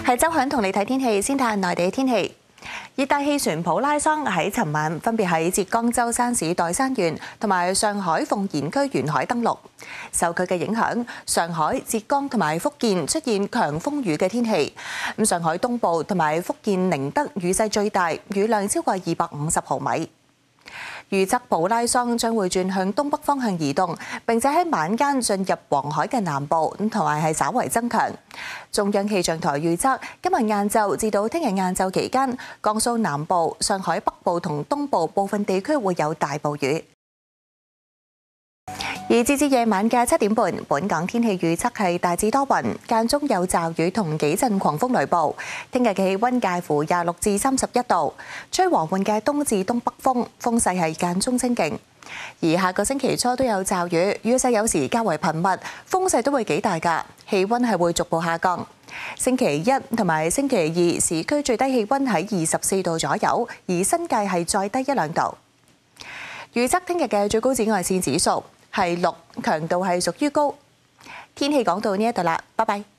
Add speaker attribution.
Speaker 1: 係周響同你睇天氣，先睇下內地嘅天氣。熱帶氣旋普拉桑喺尋晚分別喺浙江舟山市岱山縣同埋上海奉賢區沿海登陸。受佢嘅影響，上海、浙江同埋福建出現強風雨嘅天氣。咁上海東部同埋福建寧德雨勢最大，雨量超過250毫米。預測普拉桑將會轉向東北方向移動，並且喺晚間進入黃海嘅南部，同埋係稍為增強。中央氣象台預測，今日晏晝至到聽日晏晝期間，江蘇南部、上海北部同東部部分地區會有大暴雨。而截至夜晚嘅7點半，本港天氣預測係大致多雲，間中有驟雨同幾陣狂風雷暴。聽日嘅氣温介乎26至31度，吹和緩嘅東至東北風，風勢係間中清勁。而下個星期初都有驟雨，雨勢有時較為頻密，風勢都會幾大㗎，氣温係會逐步下降。星期一同埋星期二市區最低氣温喺24度左右，而新界係再低1-2度。預測聽日嘅最高紫外線指數係6，強度係屬於高。天氣講到呢一度啦，拜拜。